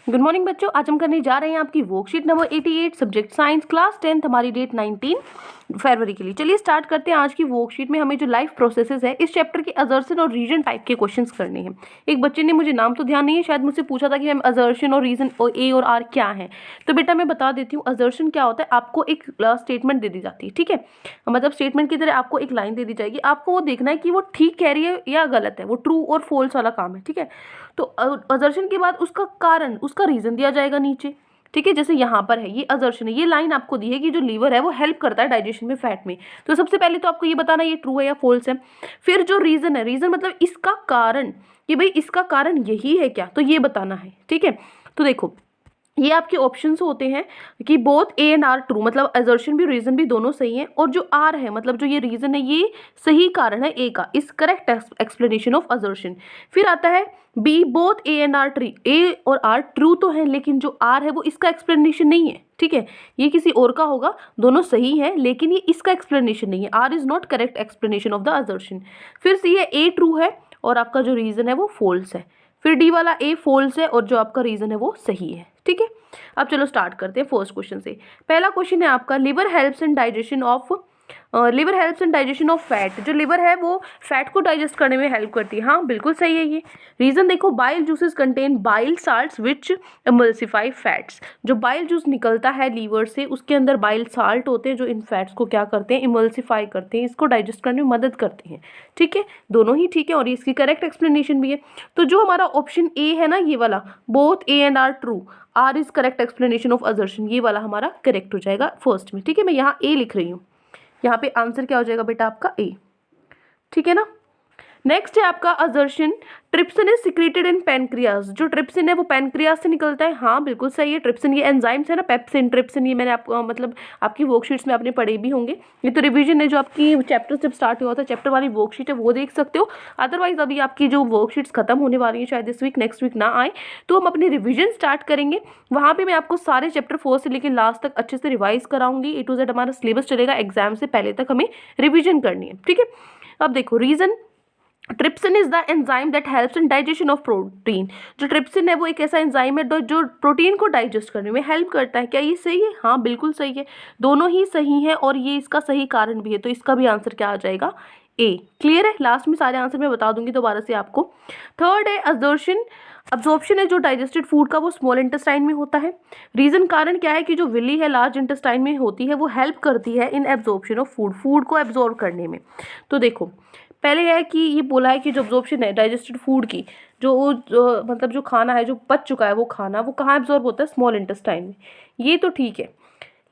Good morning बच्चों, आज हम करने जा रहे हैं आपकी worksheet number 88 subject science class 10th, हमारी डेट 19 फरवरी के लिए। चलिए स्टार्ट करते हैं। आज की वर्कशीट में हमें जो लाइफ प्रोसेसेस है इस चैप्टर के असर्शन और रीजन टाइप के क्वेश्चंस करने हैं। एक बच्चे ने, मुझे नाम तो ध्यान नहीं है, शायद मुझसे पूछा था कि मैम असर्शन और रीजन और ए और आर क्या है। तो बेटा मैं बता देती हूँ, असर्शन क्या होता है। आपको एक स्टेटमेंट दे दी जाती है, ठीक है, मतलब स्टेटमेंट की तरह आपको एक लाइन दे दी जाएगी, आपको वो देखना है कि वो ठीक कह रही है या गलत है, वो ट्रू और फॉल्स वाला काम है, ठीक है। तो असर्शन के बाद उसका कारण, उसका रीजन दिया जाएगा नीचे, ठीक है। जैसे यहाँ पर है, ये असर्शन है, ये लाइन आपको दी है कि जो लीवर है वो हेल्प करता है डाइजेशन में फैट में। तो सबसे पहले तो आपको ये बताना ये ट्रू है या फॉल्स है। फिर जो रीजन है, रीजन मतलब इसका कारण, कि भाई इसका कारण यही है क्या, तो ये बताना है, ठीक है। तो देखो ये आपके ऑप्शंस होते हैं कि both A and are true, मतलब असर्शन भी रीजन भी दोनों सही है, और जो आर है मतलब जो ये रीजन है ये सही कारण है ए का, इस करेक्ट एक्सप्लेनेशन ऑफ असर्शन। फिर आता है b, both A and are true, a और आर ट्रू तो है लेकिन जो आर है वो इसका एक्सप्लेनेशन नहीं है, ठीक है, ये किसी और का होगा, दोनों सही है लेकिन ये इसका एक्सप्लेनेशन नहीं है, R is not correct explanation of the assertion. फिर सी है ए ट्रू है और आपका जो रीजन है वो फॉल्स है। फिर डी वाला ए फॉल्स है और जो आपका रीजन है वो सही है, ठीक है। अब चलो स्टार्ट करते हैं फर्स्ट क्वेश्चन से। पहला क्वेश्चन है आपका, liver helps in digestion of fat. जो लिवर है वो फैट को डाइजेस्ट करने में हेल्प करती है, हाँ बिल्कुल सही है ये। रीजन देखो, bile juices contain bile salts which emulsify fats. जो बाइल जूस निकलता है लीवर से उसके अंदर बाइल साल्ट होते हैं जो इन फैट्स को क्या करते हैं, इमल्सिफाई करते हैं, इसको डाइजेस्ट करने में मदद करते हैं, ठीक है। दोनों ही ठीक है और इसकी करेक्ट एक्सप्लेनेशन भी है। तो जो हमारा ऑप्शन ए है ना, ये वाला, both A and are true, R is correct explanation of assertion, ये वाला हमारा करेक्ट हो जाएगा फर्स्ट में, ठीक है। मैं यहाँ ए लिख रही हूँ, यहाँ पे आंसर क्या हो जाएगा बेटा आपका ए, ठीक है ना। नेक्स्ट है आपका assertion, trypsin is secreted in pancreas. जो ट्रिप्सिन है वो पैनक्रियाज से निकलता है, हाँ बिल्कुल सही है। ट्रिप्सिन ये एंजाइम्स है ना, पेप्सिन ट्रिप्सिन, ये मैंने आपको मतलब आपकी वर्कशीट्स में आपने पढ़े भी होंगे। ये तो रिवीजन है, जो आपकी चैप्टर जब स्टार्ट हुआ था चैप्टर वाली वर्कशीट है वो देख सकते हो। अदरवाइज अभी आपकी जो वर्कशीट्स खत्म होने वाली है, शायद इस वीक नेक्स्ट वीक ना आए, तो हम अपनी रिविजन स्टार्ट करेंगे। वहाँ पे मैं आपको सारे चैप्टर 4 से लेकर लास्ट तक अच्छे से रिवाइज कराऊंगी। ए टू जेड हमारा सिलेबस चलेगा, एग्जाम से पहले तक हमें रिविजन करनी है, ठीक है। अब देखो reason, trypsin is the enzyme that helps in digestion of protein. जो ट्रिप्सिन है वो एक ऐसा एंजाइम है जो प्रोटीन को डाइजेस्ट करने में हेल्प करता है। क्या ये सही है? हाँ बिल्कुल सही है, दोनों ही सही है और ये इसका सही कारण भी है, तो इसका भी आंसर क्या आ जाएगा, ए। क्लियर है? लास्ट में सारे आंसर मैं बता दूंगी दोबारा से आपको। थर्ड है अब्जॉर्प्शन। अब्जॉर्प्शन है जो डाइजेस्टेड फूड का वो स्मॉल इंटेस्टाइन में होता है। रीजन कारण क्या है कि जो विली है लार्ज इंटेस्टाइन में होती है, वो हेल्प करती है इन एब्जॉर्प्शन ऑफ फूड, फूड को एब्जॉर्ब करने में। तो देखो पहले है कि ये बोला है कि जो एब्जॉर्प्शन है डाइजेस्टेड फूड की, जो मतलब जो खाना है जो पच चुका है वो खाना, वो कहाँ एब्जॉर्ब होता है, स्मॉल इंटेस्टाइन में, ये तो ठीक है।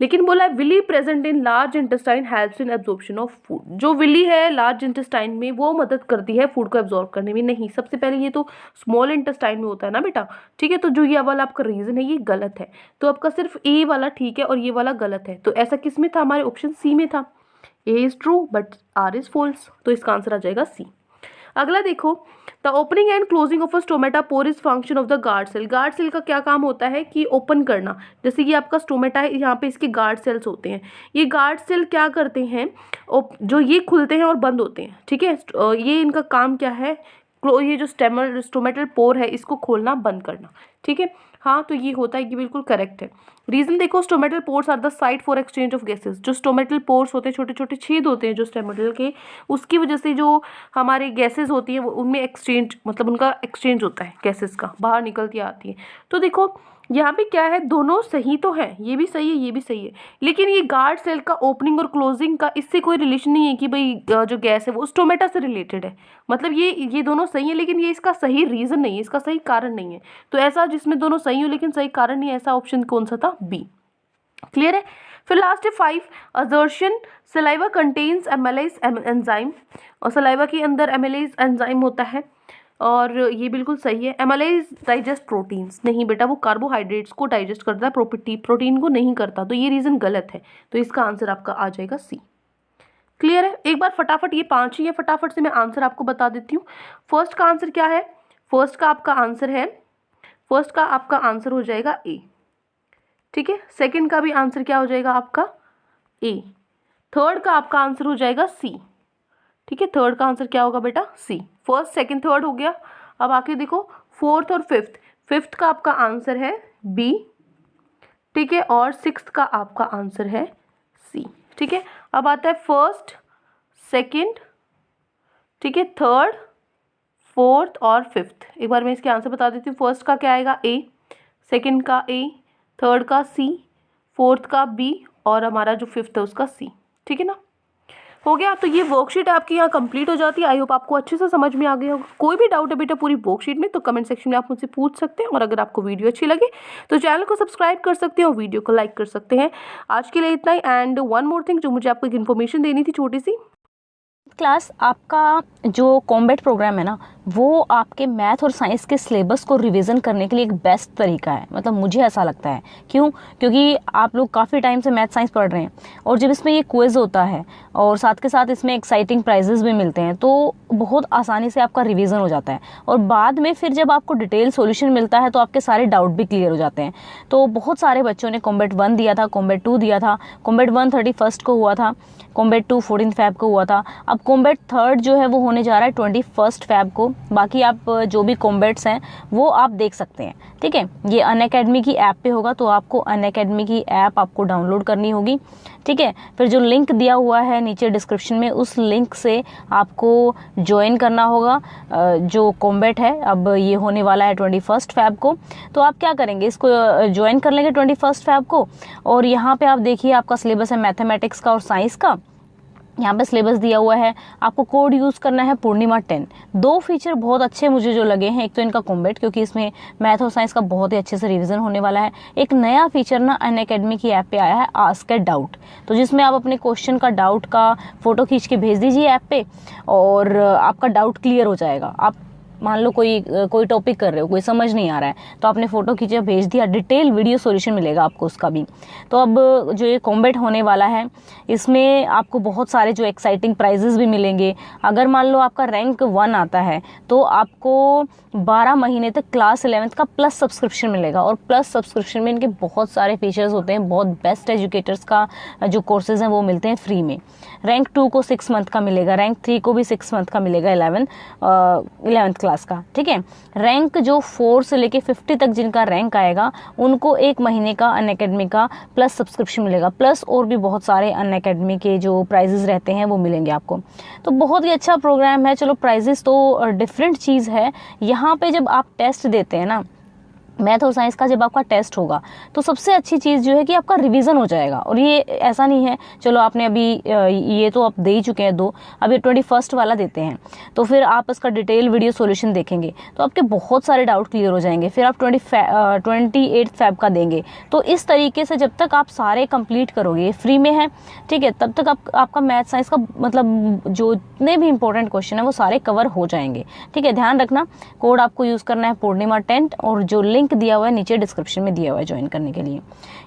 लेकिन बोला है villi present in large intestine helps in absorption of food. जो विली है लार्ज इंटेस्टाइन में वो मदद करती है फूड को एब्जॉर्ब करने में, नहीं, सबसे पहले ये तो स्मॉल इंटेस्टाइन में होता है ना बेटा, ठीक है। तो जो ये वाला आपका रीजन है ये गलत है, तो आपका सिर्फ ए वाला ठीक है और ये वाला गलत है। तो ऐसा किस में था, हमारे ऑप्शन सी में था, A is true but R is false, तो इसका आंसर आ जाएगा सी। अगला देखो, the opening and closing of a stomata pore is function of the guard cell. Guard cell का क्या काम होता है कि ओपन करना, जैसे ये आपका स्टोमेटा है, यहाँ पे इसके गार्ड सेल्स होते हैं। ये गार्ड सेल क्या करते हैं, जो ये खुलते हैं और बंद होते हैं, ठीक है। ये इनका काम क्या है, ये जो स्टोमेटल पोर है इसको खोलना बंद करना, ठीक है। हाँ तो ये होता है, ये बिल्कुल करेक्ट है। रीजन देखो, stomatal pores are the site for exchange of gases. जो स्टोमेटल पोर्स होते हैं, छोटे छोटे छेद होते हैं जो स्टोमेटल के, उसकी वजह से जो हमारे गैसेस होती हैं वो उनमें एक्सचेंज, मतलब उनका एक्सचेंज होता है, गैसेस का बाहर निकलती आती है। तो देखो यहाँ पे क्या है, दोनों सही तो है, ये भी सही है ये भी सही है, लेकिन ये गार्ड सेल का ओपनिंग और क्लोजिंग का इससे कोई रिलेशन नहीं है कि भाई जो गैस है वो स्टोमेटा से रिलेटेड है। मतलब ये दोनों सही है लेकिन ये इसका सही रीजन नहीं है, इसका सही कारण नहीं है। तो ऐसा जिसमें दोनों सही हो लेकिन सही कारण नहीं है, ऐसा ऑप्शन कौन सा था, बी। क्लियर है? फिर लास्ट है 5, assertion, saliva contains amylase enzyme, और सलाइवा के अंदर एमाइलेज एंजाइम होता है और ये बिल्कुल सही है। एमाइलेज डाइजेस्ट प्रोटीन्स, नहीं बेटा वो कार्बोहाइड्रेट्स को डाइजेस्ट करता है, प्रोटीन को नहीं करता, तो ये रीजन गलत है, तो इसका आंसर आपका आ जाएगा सी। क्लियर है? एक बार फटाफट ये 5 ही है, फटाफट से मैं आंसर आपको बता देती हूँ। फर्स्ट का आंसर क्या है, फर्स्ट का आपका आंसर हो जाएगा ए, ठीक है। सेकंड का भी आंसर क्या हो जाएगा आपका ए। थर्ड का आपका आंसर हो जाएगा सी, ठीक है। थर्ड का आंसर क्या होगा बेटा, सी। फर्स्ट सेकंड थर्ड हो गया। अब आके देखो फोर्थ और फिफ्थ, 5th का आपका आंसर है बी, ठीक है, और 6th का आपका आंसर है सी, ठीक है। अब आता है फर्स्ट, सेकंड, ठीक है, थर्ड, फोर्थ और फिफ्थ। एक बार मैं इसके आंसर बता देती हूँ। फर्स्ट का क्या आएगा ए, सेकंड का ए, थर्ड का सी, फोर्थ का बी और हमारा जो फिफ्थ है उसका सी, ठीक है ना। हो गया। तो ये वर्कशीट आपकी यहाँ कंप्लीट हो जाती है। आई होप आपको अच्छे से समझ में आ गया होगा। कोई भी डाउट है बेटा पूरी वर्कशीट में तो कमेंट सेक्शन में आप मुझसे पूछ सकते हैं, और अगर आपको वीडियो अच्छी लगे तो चैनल को सब्सक्राइब कर सकते हैं और वीडियो को लाइक कर सकते हैं। आज के लिए इतना ही। एंड वन मोर थिंग, जो मुझे आपको एक इन्फॉर्मेशन देनी थी छोटी सी। क्लास आपका जो कॉम्बैट प्रोग्राम है ना, वो आपके मैथ और साइंस के सिलेबस को रिवीजन करने के लिए एक बेस्ट तरीका है। मतलब मुझे ऐसा लगता है। क्यों? क्योंकि आप लोग काफ़ी टाइम से मैथ साइंस पढ़ रहे हैं, और जब इसमें ये क्विज होता है और साथ के साथ इसमें एक्साइटिंग प्राइजेस भी मिलते हैं, तो बहुत आसानी से आपका रिवीजन हो जाता है। और बाद में फिर जब आपको डिटेल सॉल्यूशन मिलता है तो आपके सारे डाउट भी क्लियर हो जाते हैं। तो बहुत सारे बच्चों ने कॉम्बैट 1 दिया था, कॉम्बैट 2 दिया था, कॉम्बैट 1 31 को हुआ था, कॉम्बैट 2 14 Feb को हुआ था। अब कॉम्बैट 3 जो है वो होने जा रहा है 21 Feb को। बाकी आप जो भी कॉम्बैट्स हैं वो आप देख सकते हैं, ठीक है। ये अनअकैडमी की ऐप पे होगा, तो आपको अनअकैडमी की ऐप आपको डाउनलोड करनी होगी, ठीक है। फिर जो लिंक दिया हुआ है नीचे डिस्क्रिप्शन में, उस लिंक से आपको ज्वाइन करना होगा जो कॉम्बैट है। अब ये होने वाला है 21 Feb को। तो आप क्या करेंगे, इसको ज्वाइन कर लेंगे 21 Feb को। और यहाँ पे आप देखिए आपका सिलेबस है मैथमेटिक्स का और साइंस का। यहाँ पे सिलेबस दिया हुआ है। आपको कोड यूज़ करना है पूर्णिमा 10। 2 फीचर बहुत अच्छे मुझे जो लगे हैं, एक तो इनका कॉम्बैट, क्योंकि इसमें मैथ और साइंस का बहुत ही अच्छे से रिवीजन होने वाला है। एक नया फीचर ना अनअकैडमी की ऐप पे आया है, आस्क ए डाउट, तो जिसमें आप अपने क्वेश्चन का डाउट का फोटो खींच के भेज दीजिए ऐप पे, और आपका डाउट क्लियर हो जाएगा। आप मान लो कोई टॉपिक कर रहे हो, कोई समझ नहीं आ रहा है, तो आपने फोटो खींचा भेज दिया, डिटेल वीडियो सॉल्यूशन मिलेगा आपको उसका भी। तो अब जो ये कॉम्बैट होने वाला है, इसमें आपको बहुत सारे जो एक्साइटिंग प्राइजेस भी मिलेंगे। अगर मान लो आपका रैंक 1 आता है तो आपको 12 महीने तक क्लास 11th का प्लस सब्सक्रिप्शन मिलेगा। और प्लस सब्सक्रिप्शन में इनके बहुत सारे फीचर्स होते हैं। बहुत बेस्ट एजुकेटर्स का जो कोर्सेज हैं वो मिलते हैं फ्री में। रैंक 2 को 6 मंथ का मिलेगा, रैंक 3 को भी 6 मंथ का मिलेगा 11th क्लास का, ठीक है। रैंक जो 4 से लेके 50 तक जिनका रैंक आएगा उनको 1 महीने का अनअकैडमी का प्लस सब्सक्रिप्शन मिलेगा। प्लस और भी बहुत सारे अनअकैडमी के जो प्राइजेस रहते हैं वो मिलेंगे आपको। तो बहुत ही अच्छा प्रोग्राम है। चलो प्राइजेस तो डिफरेंट चीज़ है। यहाँ पे जब आप टेस्ट देते हैं ना, मैथ और साइंस का जब आपका टेस्ट होगा, तो सबसे अच्छी चीज़ जो है कि आपका रिवीजन हो जाएगा। और ये ऐसा नहीं है चलो आपने अभी ये तो आप दे ही चुके हैं 2, अभी 21 वाला देते हैं, तो फिर आप इसका डिटेल वीडियो सॉल्यूशन देखेंगे तो आपके बहुत सारे डाउट क्लियर हो जाएंगे। फिर आप 28 Feb का देंगे। तो इस तरीके से जब तक आप सारे कंप्लीट करोगे, ये फ्री में है, ठीक है, तब तक आपका मैथ साइंस का मतलब जो जितने भी इंपॉर्टेंट क्वेश्चन है वो सारे कवर हो जाएंगे, ठीक है। ध्यान रखना, कोड आपको यूज़ करना है पूर्णिमा 10, और जो लिंक दिया हुआ है नीचे डिस्क्रिप्शन में दिया हुआ है ज्वाइन करने के लिए।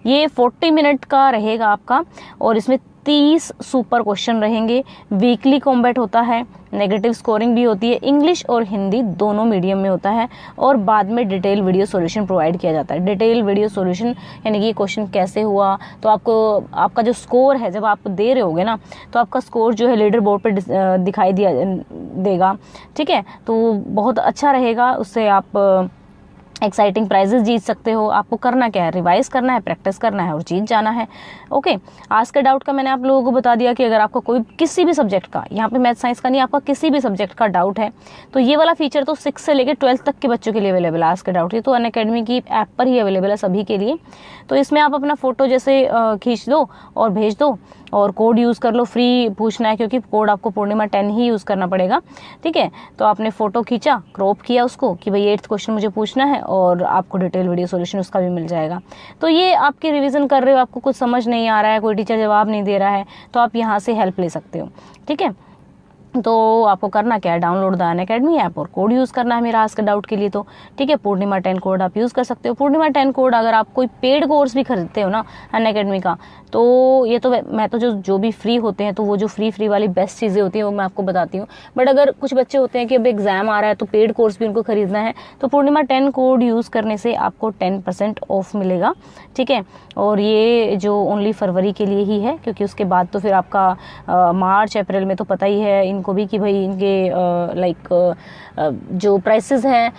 ये 40 मिनट का रहेगा आपका, और इसमें 30 सुपर क्वेश्चन रहेंगे। वीकली कॉम्बैट होता है, नेगेटिव स्कोरिंग भी होती है, इंग्लिश और हिंदी दोनों मीडियम में होता है, और बाद में डिटेल वीडियो सॉल्यूशन प्रोवाइड किया जाता है। डिटेल वीडियो सॉल्यूशन यानी कि क्वेश्चन कैसे हुआ, तो आपको आपका जो स्कोर है जब आप दे रहे होगे ना, तो आपका स्कोर जो है लीडर बोर्ड पर दिखाई देगा, ठीक है। तो बहुत अच्छा रहेगा, उससे आप एक्साइटिंग प्राइजेस जीत सकते हो। आपको करना क्या है, रिवाइज करना है, प्रैक्टिस करना है और जीत जाना है। ओके, आज का डाउट का मैंने आप लोगों को बता दिया कि अगर आपको कोई किसी भी सब्जेक्ट का, यहाँ पे मैथ साइंस का नहीं, आपका किसी भी सब्जेक्ट का डाउट है तो ये वाला फीचर तो 6 से लेकर 12 तक के बच्चों के लिए अवेलेबल है। आज का डाउट ये तो अनअकैडमी की ऐप पर ही अवेलेबल है सभी के लिए। तो इसमें आप अपना फोटो जैसे खींच दो और भेज दो, और कोड यूज़ कर लो। फ्री पूछना है क्योंकि कोड आपको पूर्णिमा 10 ही यूज़ करना पड़ेगा, ठीक है। तो आपने फ़ोटो खींचा, क्रॉप किया उसको कि भाई 8th क्वेश्चन मुझे पूछना है, और आपको डिटेल वीडियो सॉल्यूशन उसका भी मिल जाएगा। तो ये आपकी रिवीजन कर रहे हो, आपको कुछ समझ नहीं आ रहा है, कोई टीचर जवाब नहीं दे रहा है, तो आप यहाँ से हेल्प ले सकते हो, ठीक है। तो आपको करना क्या है, डाउनलोड द अनअकैडमी ऐप और कोड यूज़ करना है मेरा आज के डाउट के लिए, तो ठीक है। पूर्णिमा 10 कोड आप यूज़ कर सकते हो। पूर्णिमा 10 कोड अगर आप कोई पेड कोर्स भी खरीदते हो ना अनअकैडमी का, तो ये तो मैं तो जो भी फ्री होते हैं, तो वो जो फ्री वाली बेस्ट चीज़ें होती हैं वो मैं आपको बताती हूँ। बट अगर कुछ बच्चे होते हैं कि अब एग्जाम आ रहा है तो पेड कोर्स भी उनको खरीदना है, तो पूर्णिमा 10 कोड यूज़ करने से आपको 10% ऑफ मिलेगा, ठीक है। और ये जो ओनली फरवरी के लिए ही है, क्योंकि उसके बाद तो फिर आपका मार्च अप्रैल में तो पता ही है इनको भी कि भाई इनके जो प्राइसेस हैं,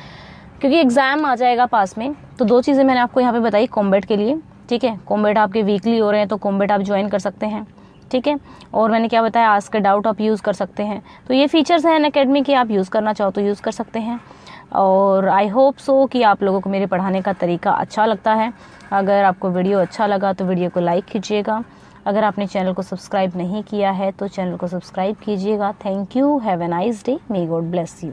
क्योंकि एग्ज़ाम आ जाएगा पास में। तो 2 चीज़ें मैंने आपको यहाँ पे बताई कॉम्बैट के लिए, ठीक है। कॉम्बैट आपके वीकली हो रहे हैं तो कॉम्बैट आप ज्वाइन कर सकते हैं, ठीक है। और मैंने क्या बताया, आस्क अ डाउट आप यूज़ कर सकते हैं। तो ये फीचर्स हैं अनअकैडमी के, आप यूज़ करना चाहो तो यूज़ कर सकते हैं। और आई होप सो कि आप लोगों को मेरे पढ़ाने का तरीका अच्छा लगता है। अगर आपको वीडियो अच्छा लगा तो वीडियो को लाइक कीजिएगा। अगर आपने चैनल को सब्सक्राइब नहीं किया है तो चैनल को सब्सक्राइब कीजिएगा। Thank you, have a nice day, may God bless you.